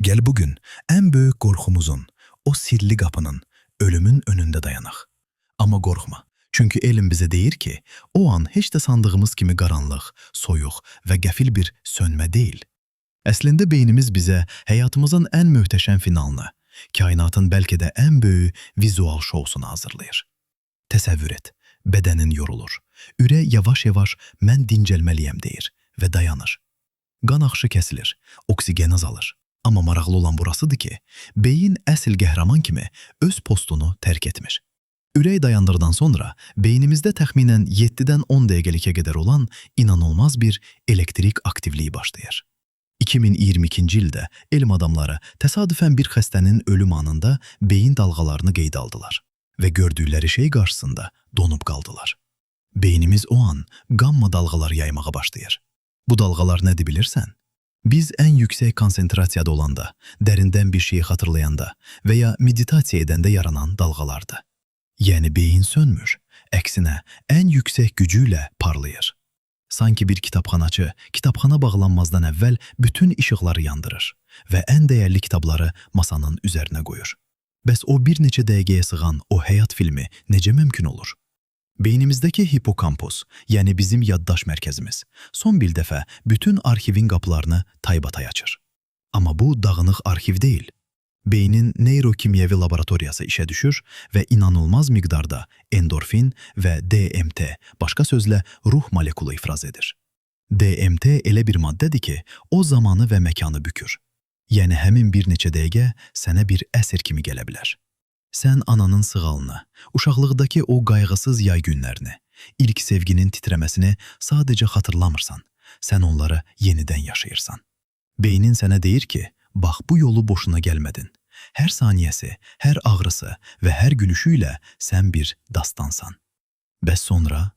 Gel bugün en büyük korkumuzun, o sirli kapının, ölümün önünde dayanaq. Ama korkma. Çünkü elm bize deyir ki, o an hiç de sandığımız kimi qaranlıq, soyuq və qəfil bir sönmə deyil. Əslində beynimiz bize hayatımızın en möhtəşəm finalını, kainatın belki de en büyük vizual şovsunu hazırlayır. Təsəvvür et, bedenin yorulur. Ürək yavaş-yavaş mən dincəlməliyəm deyir və dayanır. Qan akışı kesilir, oksigen azalır. Amma maraqlı olan burasıdır ki, beyin əsl qəhrəman kimi öz postunu tərk etmir. Ürək dayandırdan sonra beynimizdə təxminən 7-dən 10 dəqiqəlikə qədər olan inanılmaz bir elektrik aktivliyi başlayır. 2022-ci ildə elm adamları təsadüfən bir xəstənin ölüm anında beyin dalğalarını qeydə aldılar və gördükləri şey qarşısında donub qaldılar. Beynimiz o an gamma dalğalar yaymağa başlayır. Bu dalğalar nədir bilirsən? Biz en yüksek konsentrasiyada olanda, derinden bir şeyi hatırlayanda veya meditasiya edəndə yaranan dalğalardır. Yani beyin sönmür, əksine en yüksek gücüyle parlayır. Sanki bir kitapxanaçı kitapxana bağlanmazdan əvvəl bütün işıqları yandırır və en değerli kitabları masanın üzerine koyur. Bəs o bir neçə dəqiqəyə sığan o həyat filmi necə mümkün olur? Beynimizdeki hipokampus, yani bizim yaddaş merkezimiz, son bir defa bütün arşivin kapılarını taybatay açır. Ama bu dağınıq arşiv değil. Beynin neyrokimyevi laboratoriyası işe düşür ve inanılmaz miqdarda endorfin ve DMT, başka sözle ruh molekulu ifraz edir. DMT elə bir maddədir ki, o zamanı ve mekanı bükür. Yani həmin bir neçə dəqiqə sənə bir əsir kimi gələ bilər. Sen ananın sığalını, uşaqlıqdakı o qayğısız yay günlərini, ilk sevginin titremesini sadece hatırlamırsan, sen onları yeniden yaşayırsan. Beynin sənə deyir ki, bax bu yolu boşuna gəlmədin. Hər saniyəsi, hər ağrısı və hər gülüşüyle sen bir dastansan. Bəs sonra,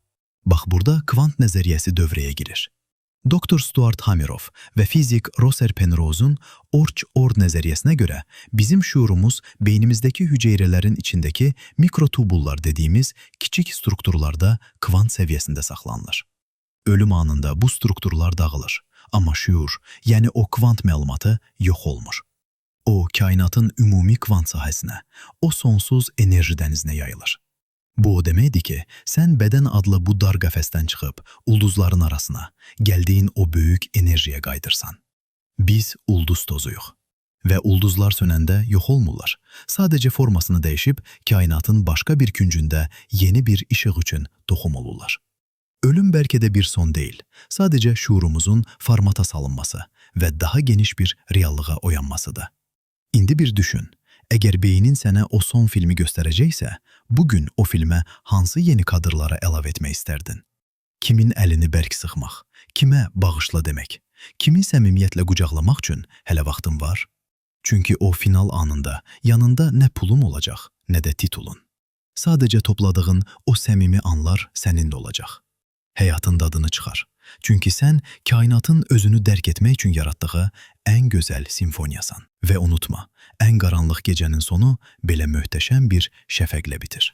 bax burada kvant nəzəriyyəsi dövrəyə girir. Dr. Stuart Hameroff ve fizik Rosser Penrose'un Orch-Ord nəzəriyyəsinə göre bizim şuurumuz beynimizdeki hüceyrelerin içindeki mikrotubullar dediğimiz küçük strukturlarda kvant seviyesinde saklanılır. Ölüm anında bu strukturlar dağılır ama şuur, yani o kvant məlumatı yok olmur. O kainatın ümumi kvant sahəsinə, o sonsuz enerji denizinə yayılır. Bu o deməkdir ki, sen beden adlı bu dar qəfəsdən çıxıb, ulduzların arasına, geldiğin o büyük enerjiye qaydırsan. Biz ulduz tozuyuq ve ulduzlar sönəndə yok olmurlar. Sadece formasını değişip kainatın başka bir küncündə yeni bir işıq üçün toxum olurlar. Ölüm belki de bir son değil, sadece şuurumuzun formata salınması ve daha geniş bir reallığa oyanmasıdır. İndi bir düşün. Eğer beynin sənə o son filmi göstərəcəksə, bugün o filmə hansı yeni kadrlara əlavə etmək istərdin? Kimin əlini bərk sıxmaq, kimə bağışla demək, kimi səmimiyyətlə qucaqlamaq üçün hələ vaxtın var? Çünkü o final anında yanında nə pulun olacaq, nə də titulun. Sadece topladığın o səmimi anlar sənin də olacaq. Həyatın dadını çıxar. Çünkü sen kainatın özünü dərk etmək üçün yaratdığı en güzel simfoniyasan. Ve unutma, en qaranlıq gecenin sonu belə möhtəşəm bir şəfəqlə bitir.